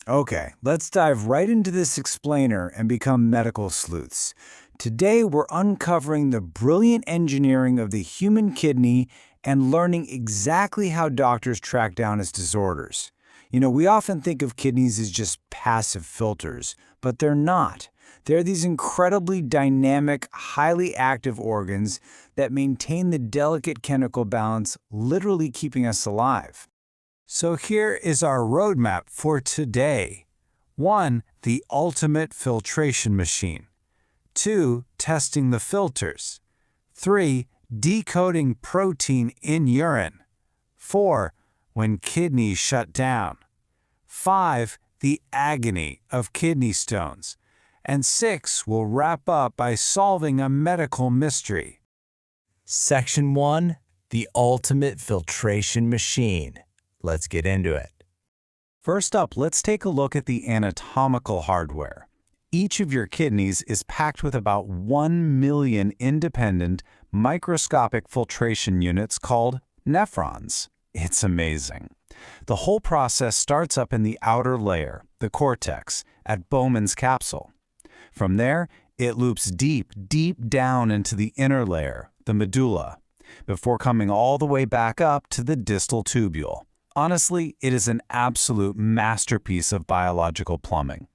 Okay, let's dive right into this explainer and become medical sleuths. Today, we're uncovering the brilliant engineering of the human kidney and learning exactly how doctors track down its disorders. We often think of kidneys as just passive filters, but they're not. They're these incredibly dynamic, highly active organs that maintain the delicate chemical balance, literally keeping us alive. So here is our roadmap for today. 1. The ultimate filtration machine. 2. Testing the filters. 3. Decoding protein in urine. 4. When kidneys shut down. 5. The agony of kidney stones. And 6. We'll wrap up by solving a medical mystery. Section 1. The ultimate filtration machine. Let's get into it. First up, let's take a look at the anatomical hardware. Each of your kidneys is packed with about 1 million independent, microscopic filtration units called nephrons. It's amazing. The whole process starts up in the outer layer, the cortex, at Bowman's capsule. From there, it loops deep, deep down into the inner layer, the medulla, before coming all the way back up to the distal tubule. Honestly, it is an absolute masterpiece of biological plumbing.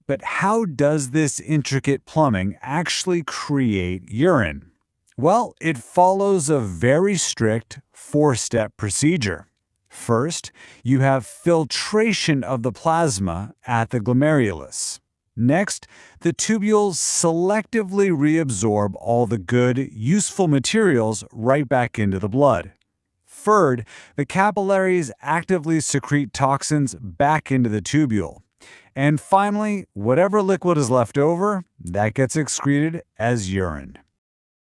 But how does this intricate plumbing actually create urine? Well, it follows a very strict 4-step procedure. First, you have filtration of the plasma at the glomerulus. Next, the tubules selectively reabsorb all the good, useful materials right back into the blood. Third, the capillaries actively secrete toxins back into the tubule. And finally, whatever liquid is left over, that gets excreted as urine.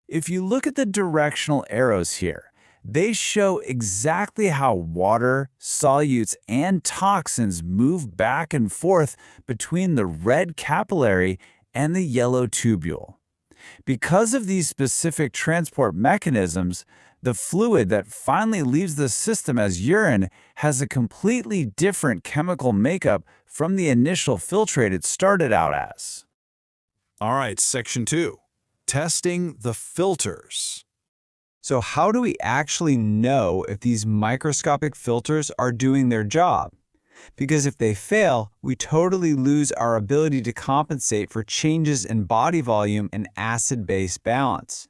If you look at the directional arrows here, they show exactly how water, solutes, and toxins move back and forth between the red capillary and the yellow tubule. Because of these specific transport mechanisms, the fluid that finally leaves the system as urine has a completely different chemical makeup from the initial filtrate it started out as. All right, Section 2. Testing the filters. So how do we actually know if these microscopic filters are doing their job? Because if they fail, we totally lose our ability to compensate for changes in body volume and acid-base balance.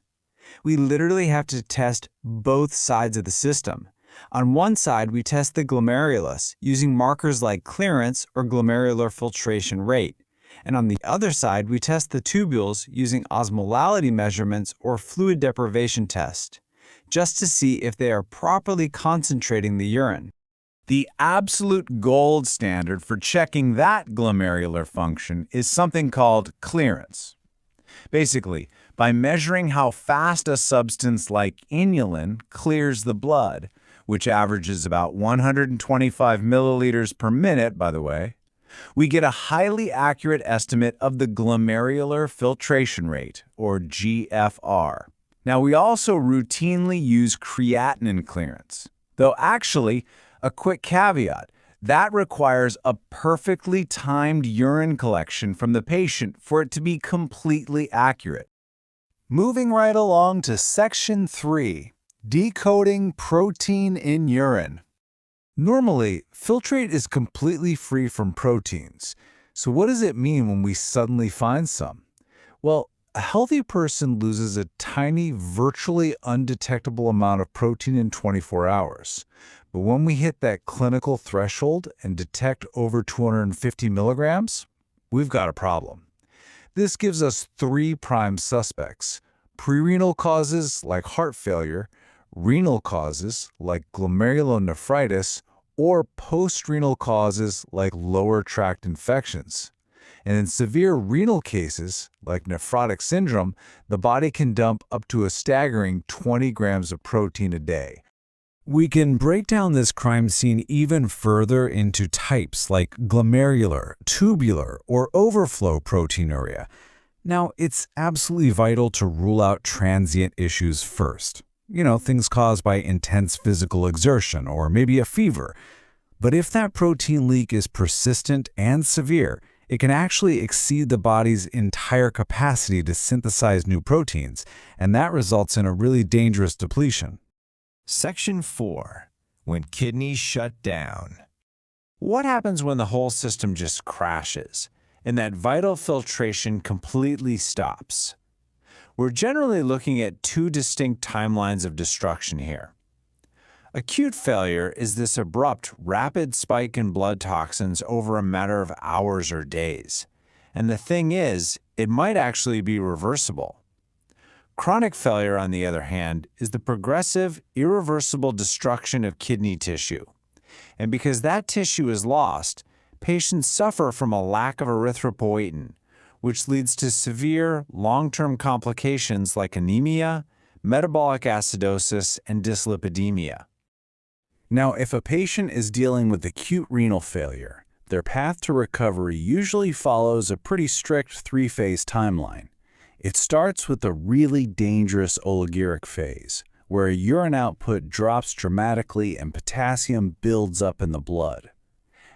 We literally have to test both sides of the system. On one side, we test the glomerulus using markers like clearance or glomerular filtration rate. And on the other side, we test the tubules using osmolality measurements or fluid deprivation test, just to see if they are properly concentrating the urine. The absolute gold standard for checking that glomerular function is something called clearance. Basically, by measuring how fast a substance like inulin clears the blood, which averages about 125 milliliters per minute, by the way, we get a highly accurate estimate of the glomerular filtration rate, or GFR. Now, we also routinely use creatinine clearance, though actually, a quick caveat, that requires a perfectly timed urine collection from the patient for it to be completely accurate. Moving right along to Section 3, Decoding Protein in Urine. Normally, filtrate is completely free from proteins. So what does it mean when we suddenly find some? Well, a healthy person loses a tiny, virtually undetectable amount of protein in 24 hours. But when we hit that clinical threshold and detect over 250 milligrams, we've got a problem. This gives us 3 prime suspects: prerenal causes like heart failure, renal causes like glomerulonephritis, or postrenal causes like lower tract infections. And in severe renal cases, like nephrotic syndrome, the body can dump up to a staggering 20 grams of protein a day. We can break down this crime scene even further into types like glomerular, tubular, or overflow proteinuria. Now, it's absolutely vital to rule out transient issues first. Things caused by intense physical exertion or maybe a fever. But if that protein leak is persistent and severe, it can actually exceed the body's entire capacity to synthesize new proteins, and that results in a really dangerous depletion. Section 4. When kidneys shut down. What happens when the whole system just crashes and that vital filtration completely stops? We're generally looking at two distinct timelines of destruction here. Acute failure is this abrupt, rapid spike in blood toxins over a matter of hours or days. And the thing is, it might actually be reversible. Chronic failure, on the other hand, is the progressive, irreversible destruction of kidney tissue. And because that tissue is lost, patients suffer from a lack of erythropoietin, which leads to severe, long-term complications like anemia, metabolic acidosis, and dyslipidemia. Now, if a patient is dealing with acute renal failure, their path to recovery usually follows a pretty strict three-phase timeline. It starts with a really dangerous oliguric phase, where urine output drops dramatically and potassium builds up in the blood.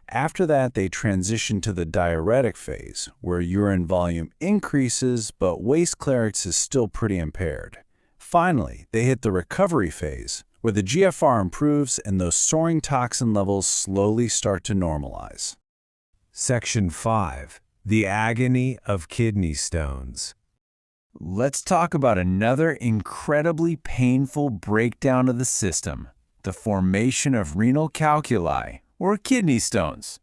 After that, they transition to the diuretic phase, where urine volume increases, but waste clearance is still pretty impaired. Finally, they hit the recovery phase, where the GFR improves and those soaring toxin levels slowly start to normalize. Section 5. The agony of kidney stones. Let's talk about another incredibly painful breakdown of the system, the formation of renal calculi, or kidney stones.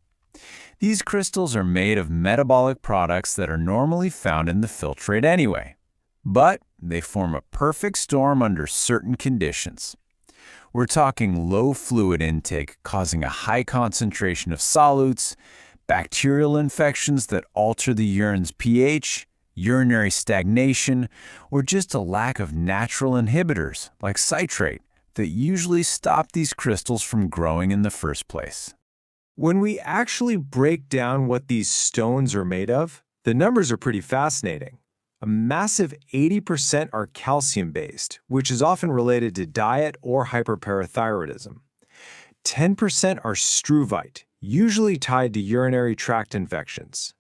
These crystals are made of metabolic products that are normally found in the filtrate anyway, but they form a perfect storm under certain conditions. We're talking low fluid intake causing a high concentration of solutes, bacterial infections that alter the urine's pH, urinary stagnation, or just a lack of natural inhibitors like citrate that usually stop these crystals from growing in the first place. When we actually break down what these stones are made of, the numbers are pretty fascinating. A massive 80% are calcium-based, which is often related to diet or hyperparathyroidism. 10% are struvite, usually tied to urinary tract infections.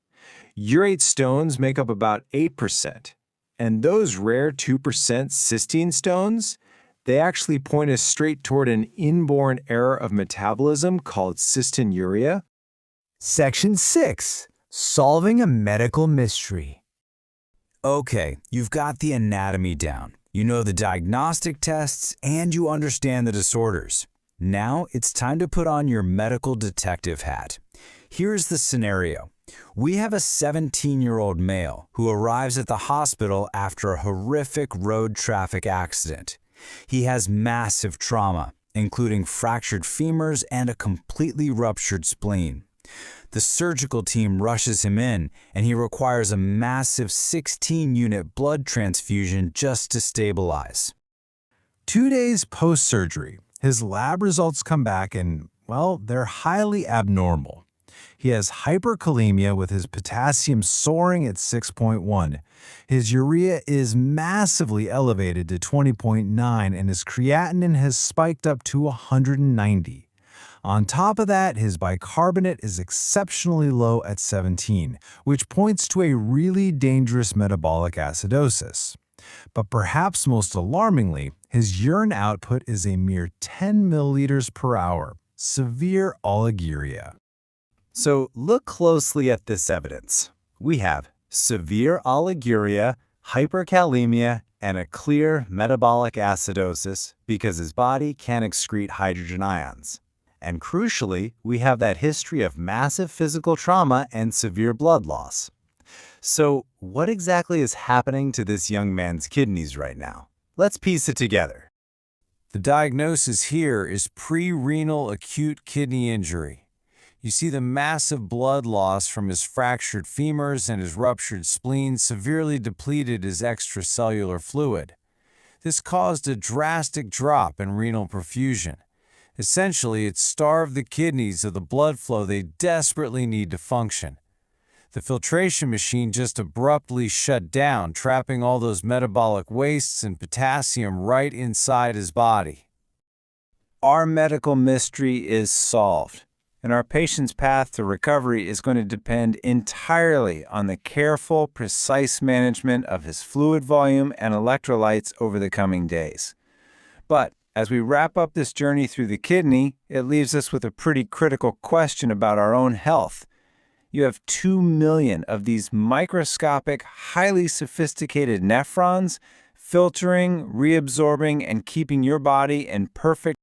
Urate stones make up about 8%, and those rare 2% cysteine stones, they actually point us straight toward an inborn error of metabolism called cystinuria. Section 6. Solving a medical mystery. Okay, you've got the anatomy down. You know the diagnostic tests, and you understand the disorders. Now it's time to put on your medical detective hat. Here's the scenario. We have a 17-year-old male who arrives at the hospital after a horrific road traffic accident. He has massive trauma, including fractured femurs and a completely ruptured spleen. The surgical team rushes him in, and he requires a massive 16-unit blood transfusion just to stabilize. 2 days post-surgery, his lab results come back and, well, they're highly abnormal. He has hyperkalemia with his potassium soaring at 6.1. His urea is massively elevated to 20.9 and his creatinine has spiked up to 190. On top of that, his bicarbonate is exceptionally low at 17, which points to a really dangerous metabolic acidosis. But perhaps most alarmingly, his urine output is a mere 10 milliliters per hour, severe oliguria. So look closely at this evidence. We have severe oliguria, hyperkalemia, and a clear metabolic acidosis because his body can't excrete hydrogen ions. And crucially, we have that history of massive physical trauma and severe blood loss. So what exactly is happening to this young man's kidneys right now? Let's piece it together. The diagnosis here is pre-renal acute kidney injury. You see the massive blood loss from his fractured femurs and his ruptured spleen severely depleted his extracellular fluid. This caused a drastic drop in renal perfusion. Essentially, it starved the kidneys of the blood flow they desperately need to function. The filtration machine just abruptly shut down, trapping all those metabolic wastes and potassium right inside his body. Our medical mystery is solved. and our patient's path to recovery is going to depend entirely on the careful, precise management of his fluid volume and electrolytes over the coming days. But as we wrap up this journey through the kidney, it leaves us with a pretty critical question about our own health. You have 2 million of these microscopic, highly sophisticated nephrons filtering, reabsorbing, and keeping your body in perfect